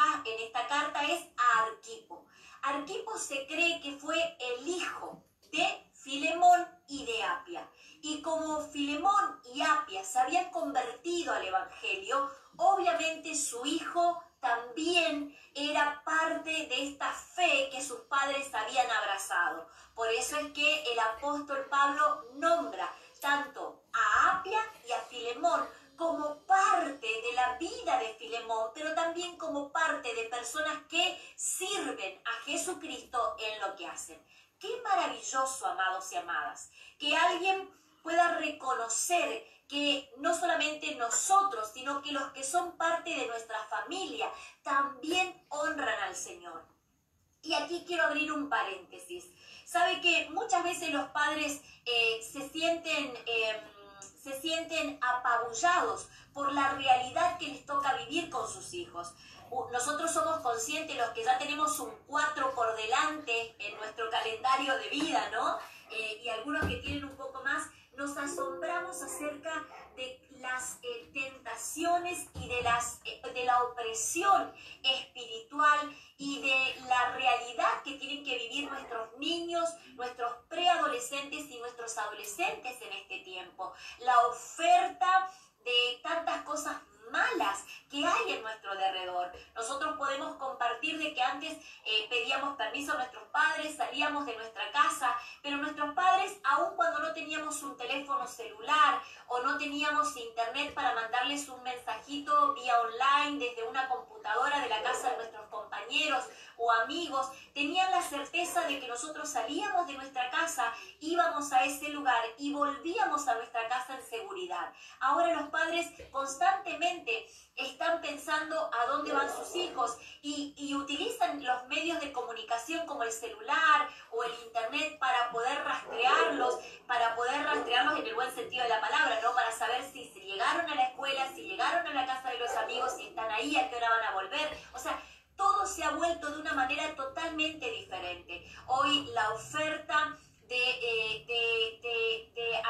carta es a Arquipo. Arquipo se cree que fue el hijo de Filemón y de Apia. Y como Filemón y Apia se habían convertido al evangelio, obviamente su hijo también era parte de esta fe que sus padres habían abrazado. Por eso es que el apóstol Pablo nombra tanto a Apia y a Filemón como parte de la vida de Filemón, pero también como parte de personas que sirven a Jesucristo en lo que hacen. Qué maravilloso, amados y amadas, que alguien pueda reconocer que no solamente nosotros, sino que los que son parte de nuestra familia también honran al Señor. Y aquí quiero abrir un paréntesis. Sabe que muchas veces los padres se sienten apabullados por la realidad que les toca vivir con sus hijos. Nosotros somos conscientes, los que ya tenemos un 4 por delante en nuestro calendario de vida, ¿no? Y algunos que tienen un poco más, nos asombramos acerca de las tentaciones y de la opresión espiritual y de la realidad que tienen que vivir nuestros niños, nuestros preadolescentes y nuestros adolescentes en este tiempo. La oferta de tantas cosas malas que hay en nuestro derredor. Nosotros podemos compartir de que antes pedíamos permiso a nuestros padres, salíamos de nuestra casa, pero nuestros padres, aun cuando no teníamos un teléfono celular o no teníamos internet para mandarles un mensajito vía online desde una computadora de la casa de nuestros compañeros o amigos, tenían la certeza de que nosotros salíamos de nuestra casa, íbamos a ese lugar y volvíamos a nuestra casa en seguridad. Ahora los padres constantemente están pensando a dónde van sus hijos y utilizan los medios de comunicación como el celular o el internet para poder rastrearlos en el buen sentido de la palabra, ¿no? Para saber si llegaron a la escuela, si llegaron a la casa de los amigos, si están ahí, a qué hora van a volver. O sea, todo se ha vuelto de una manera totalmente diferente. Hoy la oferta de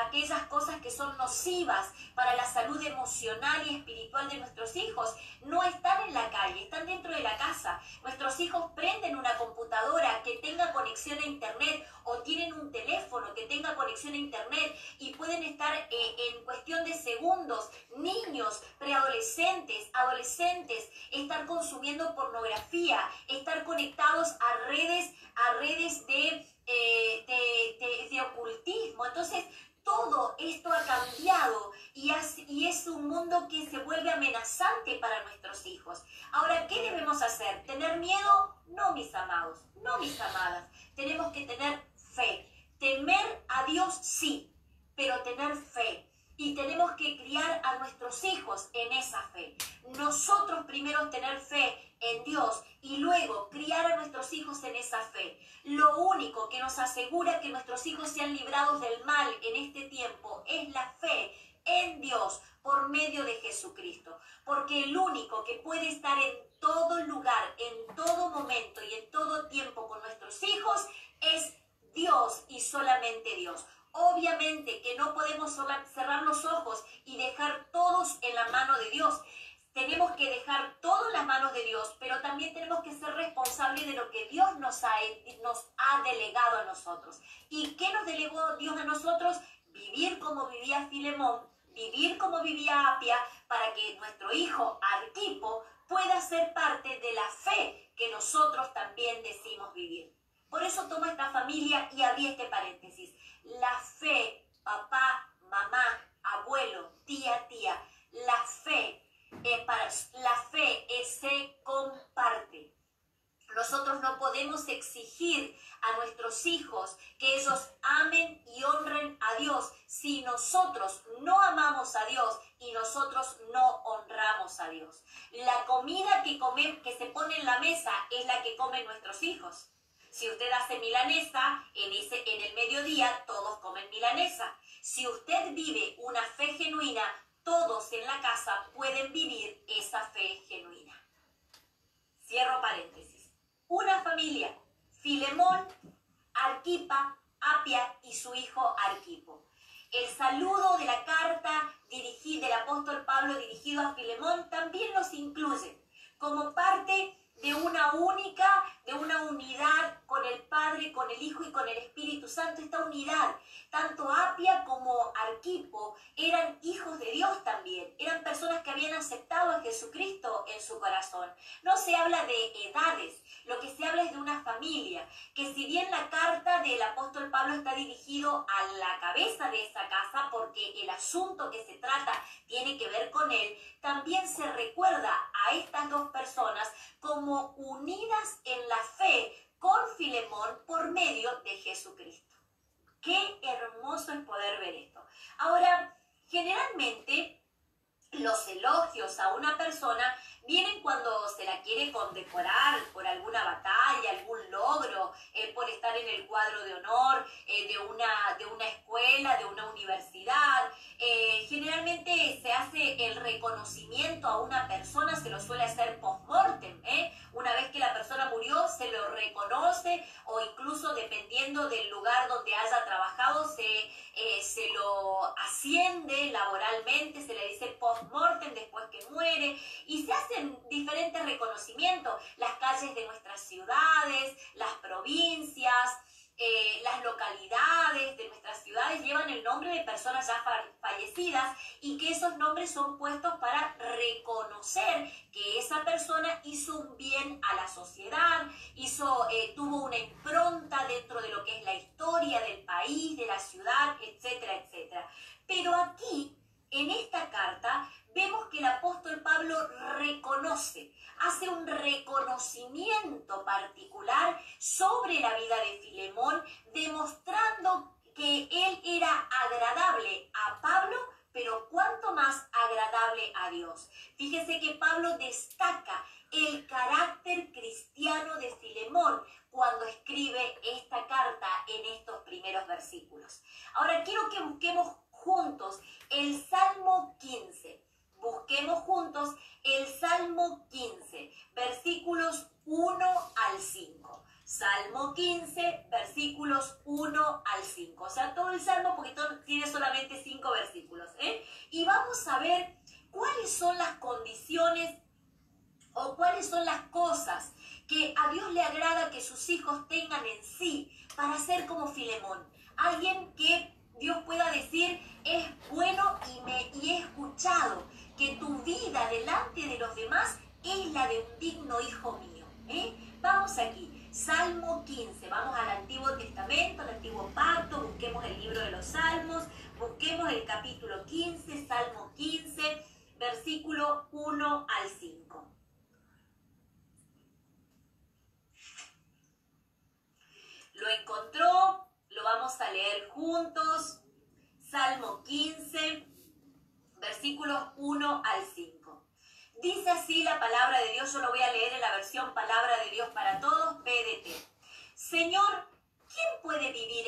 aquellas cosas que son nocivas para la salud emocional y espiritual de nuestros hijos no están en la calle, están dentro de la casa. Nuestros hijos prenden una computadora que tenga conexión a internet o tienen un teléfono que tenga conexión a internet y pueden estar en cuestión de segundos, niños, preadolescentes, adolescentes, estar consumiendo pornografía, estar conectados a redes de ocultismo. Entonces todo esto ha cambiado y es un mundo que se vuelve amenazante para nuestros hijos. Ahora, ¿qué debemos hacer? ¿Tener miedo? No, mis amados, no, mis amadas. tenemos que tener fe. Temer a Dios sí, pero tener fe. Y tenemos que criar a nuestros hijos en esa fe. Nosotros primero tener fe en Dios y luego criar a nuestros hijos en esa fe. Lo único que nos asegura que nuestros hijos sean librados del mal en este tiempo es la fe en Dios por medio de Jesucristo. Porque el único que puede estar en todo lugar, en todo momento y en todo tiempo con nuestros hijos es Dios y solamente Dios. Obviamente que no podemos cerrar los ojos y dejar todos en la mano de Dios. Tenemos que dejar todo en las manos de Dios, pero también tenemos que ser responsables de lo que Dios nos ha delegado a nosotros. ¿Y qué nos delegó Dios a nosotros? Vivir como vivía Filemón, vivir como vivía Apia, para que nuestro hijo Arquipo pueda ser parte de la fe que nosotros también decimos vivir. Por eso tomo esta familia y abrí este paréntesis. La fe, papá, mamá, abuelo, tía, la fe se comparte. Nosotros no podemos exigir a nuestros hijos que ellos amen y honren a Dios si nosotros no amamos a Dios y nosotros no honramos a Dios. La comida que se pone en la mesa es la que comen nuestros hijos. Si usted hace milanesa, en el mediodía todos comen milanesa. Si usted vive una fe genuina, todos en la casa pueden vivir esa fe genuina. Cierro paréntesis. Una familia, Filemón, Arquipa, Apia y su hijo Arquipo. El saludo de la carta del apóstol Pablo dirigido a Filemón también los incluye como parte de una unidad con el Padre, con el Hijo y con el Espíritu Santo. Esta unidad, tanto Apia como Arquipo eran hijos de Dios también, eran personas que habían aceptado a Jesucristo en su corazón. No se habla de edades, lo que se habla es de una familia, que si bien la carta del apóstol Pablo está dirigido a la cabeza de esa casa, porque el asunto que se trata tiene que ver con él, también se recuerda a estas dos personas como unidas en la fe con Filemón por medio de Jesucristo. Qué hermoso es poder ver esto. Ahora, generalmente los elogios a una persona vienen cuando se la quiere condecorar por alguna batalla, algún logro, por estar en el cuadro de honor de una escuela, de una universidad. Generalmente se hace el reconocimiento a una persona, se lo suele hacer post-mortem. Una vez que la persona murió, se lo reconoce, o incluso dependiendo del lugar donde haya trabajado, se lo asciende laboralmente, se le dice post-mortem después que muere, y se hacen diferentes reconocimientos. Las calles de nuestras ciudades, las provincias, las localidades de nuestras ciudades llevan el nombre de personas ya fallecidas, y que esos nombres son puestos para reconocer que esa persona hizo un bien a la sociedad, tuvo una impronta dentro de lo que es la historia del país, de la ciudad, etcétera, etcétera. Pero aquí, en esta carta, vemos que el apóstol Pablo hace un reconocimiento particular sobre la vida de Filemón, demostrando que él era agradable a Pablo, pero cuánto más agradable a Dios. Fíjese que Pablo destaca el carácter cristiano de Filemón cuando escribe esta carta en estos primeros versículos. Ahora quiero que busquemos juntos el Salmo 15. Busquemos juntos el Salmo 15, versículos 1 al 5. Salmo 15, versículos 1 al 5. O sea, todo el Salmo, porque tiene solamente 5 versículos. Y vamos a ver cuáles son las condiciones o cuáles son las cosas que a Dios le agrada que sus hijos tengan en sí para ser como Filemón. Alguien que Dios pueda decir, es bueno y he escuchado que tu vida delante de los demás es la de un digno hijo mío. Vamos aquí, Salmo 15, vamos al Antiguo Testamento, al Antiguo Pacto, busquemos el libro de los Salmos, busquemos el capítulo 15, Salmo 15, versículo 1 al 5. Lo Vamos a leer juntos Salmo 15, versículos 1 al 5. Dice así la palabra de Dios, yo lo voy a leer en la versión Palabra de Dios para Todos, PDT. Señor, ¿quién puede vivir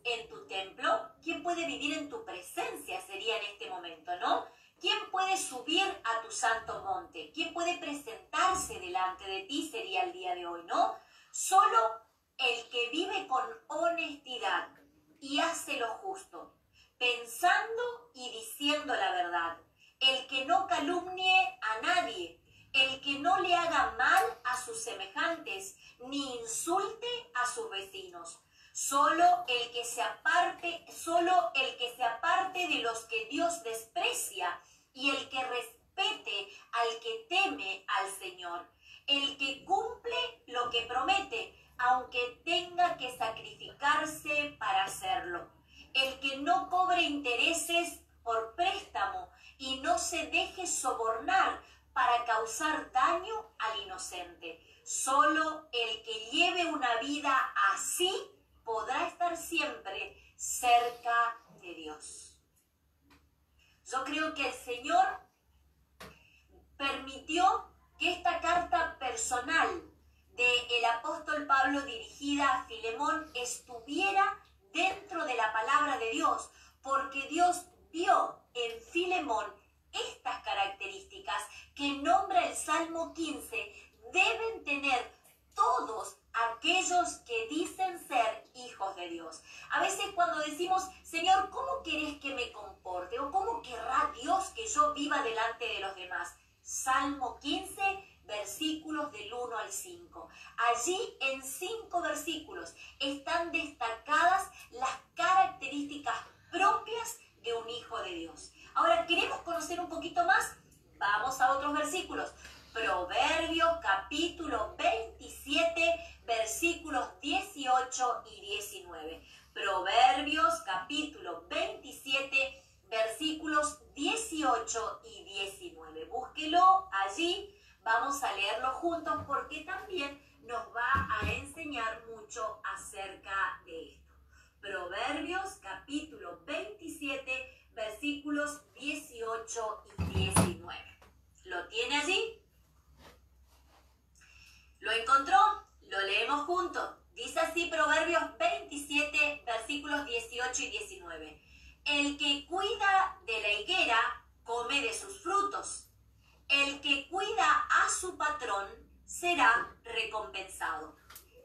en tu templo? ¿Quién puede vivir en tu presencia? Sería en este momento, ¿no? ¿Quién puede subir a tu santo monte? ¿Quién puede presentarse delante de ti? Sería el día de hoy, ¿no? Solo el que vive con honestidad y hace lo justo, pensando y diciendo la verdad, el que no calumnie a nadie, el que no le haga mal a sus semejantes, ni insulte a sus vecinos. Solo el que se aparte de los que Dios desprecia y el que respete al que teme al Señor, el que cumple lo que promete, aunque tenga que sacrificarse para hacerlo, el que no cobre intereses por préstamo y no se deje sobornar para causar daño al inocente. Solo el que lleve una vida así podrá estar siempre cerca de Dios. Yo creo que el Señor permitió que esta carta personal del apóstol Pablo dirigida a Filemón estuviera dentro de la palabra de Dios, porque Dios vio en Filemón estas características que nombra el Salmo 15, deben tener todos aquellos que dicen ser hijos de Dios. A veces cuando decimos, Señor, ¿cómo querés que me comporte? ¿O cómo querrá Dios que yo viva delante de los demás? Salmo 15, versículos del 1 al 5. Allí en 5 versículos están destacadas las características propias de un hijo de Dios. Ahora, ¿queremos conocer un poquito más? Vamos a otros versículos. Proverbios capítulo 27, versículos 18 y 19. Proverbios capítulo 27, versículos 18 y 19. Búsquelo allí, vamos a leerlo juntos porque también nos va a enseñar mucho acerca de esto. Proverbios capítulo 27, versículos 18 y 19. ¿Lo tiene allí? ¿Lo encontró? Lo leemos juntos. Dice así Proverbios 27, versículos 18 y 19. El que cuida de la higuera come de sus frutos. El que cuida a su patrón será recompensado.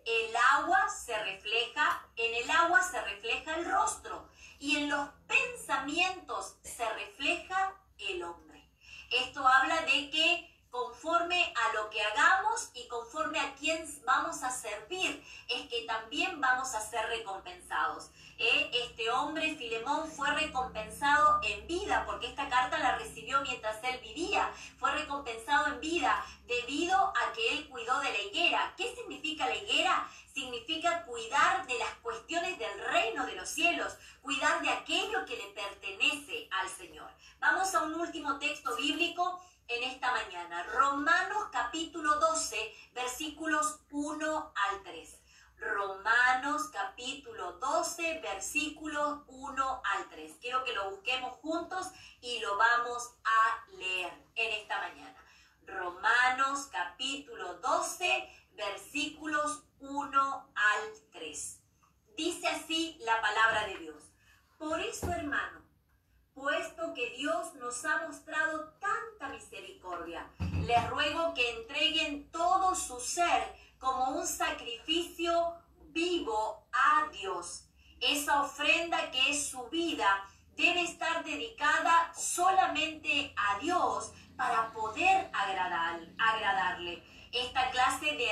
En el agua se refleja el rostro y en los pensamientos se refleja el hombre. Esto habla de que conforme a lo que hagamos y conforme a quién vamos a servir, es que también vamos a ser recompensados. Este hombre, Filemón, fue recompensado en vida, porque esta carta la recibió mientras él vivía. Fue recompensado en vida debido a que él cuidó de la higuera. ¿Qué significa la higuera? Significa cuidar de las cuestiones del reino de los cielos, cuidar de aquello que le pertenece al Señor. Vamos a un último texto bíblico en esta mañana. Romanos capítulo 12, versículos 1 al 3. Romanos capítulo 12, versículos 1 al 3. Quiero que lo busquemos juntos y lo vamos a leer en esta mañana. Romanos capítulo 12, versículos 1 al 3. Dice así la palabra de Dios. Por eso, hermano, puesto que Dios nos ha mostrado tanta misericordia, les ruego que entreguen todo su ser como un sacrificio vivo a Dios. Esa ofrenda que es su vida debe estar dedicada solamente a Dios para poder agradarle. Esta clase de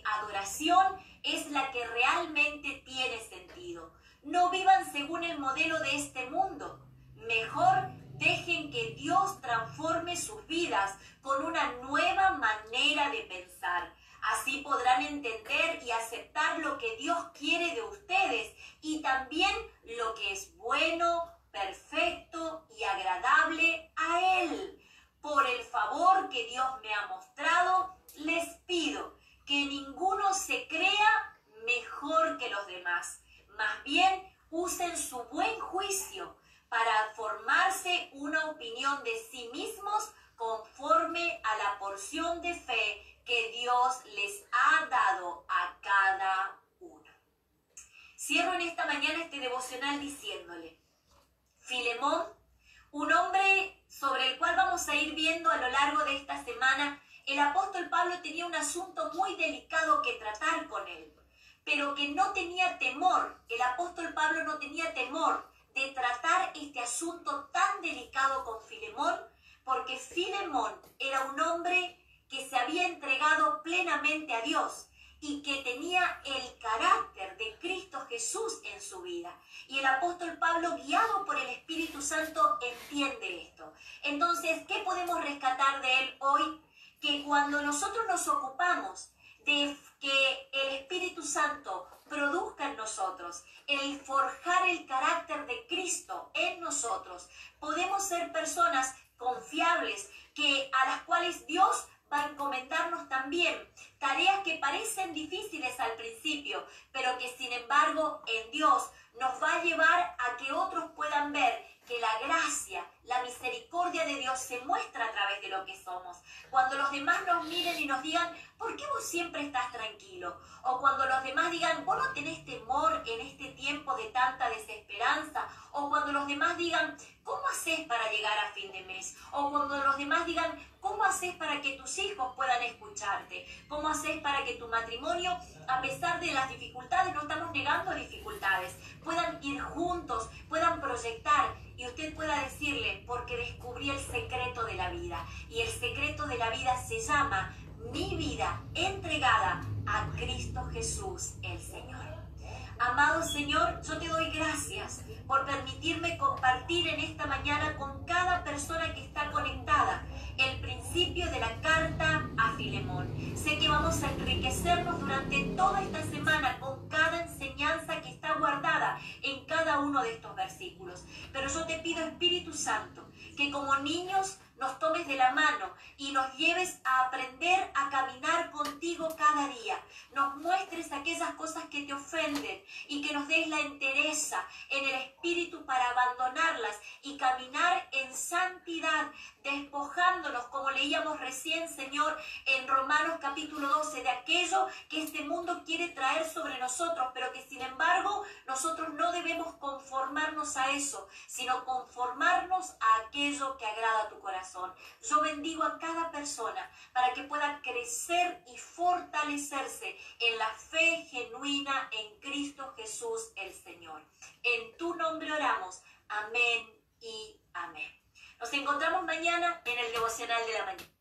adoración es la que realmente tiene sentido. No vivan según el modelo de este mundo. Mejor dejen que Dios transforme sus vidas con una nueva manera de pensar. Así podrán entender y aceptar lo que Dios quiere de ustedes y también lo que es bueno, perfecto y agradable a Él. Por el favor que Dios me ha mostrado, les pido que ninguno se crea mejor que los demás. Más bien, usen su buen juicio para formarse una opinión de sí mismos conforme a la porción de fe que Dios les ha dado a cada uno. Cierro en esta mañana este devocional diciéndole: Filemón, un hombre sobre el cual vamos a ir viendo a lo largo de esta semana, el apóstol Pablo tenía un asunto muy delicado que tratar con él, pero que no tenía temor. El apóstol Pablo no tenía temor de tratar este asunto tan delicado con Filemón, porque Filemón era un hombre que se había entregado plenamente a Dios y que tenía el carácter de Cristo Jesús en su vida. Y el apóstol Pablo, guiado por el Espíritu Santo, entiende esto. Entonces, ¿qué podemos rescatar de él hoy? Que cuando nosotros nos ocupamos de que el Espíritu Santo produzca en nosotros, el forjar el carácter de Cristo en nosotros, podemos ser personas confiables, a las cuales Dios va a encomendarnos también tareas que parecen difíciles al principio, pero que sin embargo en Dios nos va a llevar a que otros puedan ver que la gracia, la misericordia de Dios se muestra a través de lo que somos. Cuando los demás nos miren y nos digan: ¿por qué vos siempre estás tranquilo? O cuando los demás digan: vos no tenés temor en este tiempo de tanta desesperanza. O cuando los demás digan: ¿cómo haces para llegar a fin de mes? O cuando los demás digan: ¿cómo haces para que tus hijos puedan escucharte? ¿Cómo haces para que tu matrimonio, a pesar de las dificultades, no estamos negando dificultades, puedan ir juntos, puedan proyectar? Y usted pueda decirle: porque descubrí el secreto de la vida. Y el secreto de la vida se llama mi vida entregada a Cristo Jesús el Señor. Amado Señor, yo te doy gracias por permitirme compartir en esta mañana con cada persona que está conectada el principio de la carta a Filemón. Sé que vamos a enriquecernos durante toda esta semana con cada enseñanza que está guardada en cada uno de estos versículos. Pero yo te pido, Espíritu Santo, que como niños nos tomes de la mano y nos lleves a aprender a caminar contigo cada día. Nos muestres aquellas cosas que te ofenden y que nos des la entereza en el espíritu para abandonarlas y caminar en santidad, despojándonos, como leíamos recién, Señor, en Romanos capítulo 12, de aquello que este mundo quiere traer sobre nosotros, pero que sin embargo nosotros no debemos conformarnos a eso, sino conformarnos a aquello que agrada a tu corazón. Yo bendigo a cada persona para que pueda crecer y fortalecerse en la fe genuina en Cristo Jesús el Señor. En tu nombre oramos. Amén y amén. Nos encontramos mañana en el devocional de la mañana.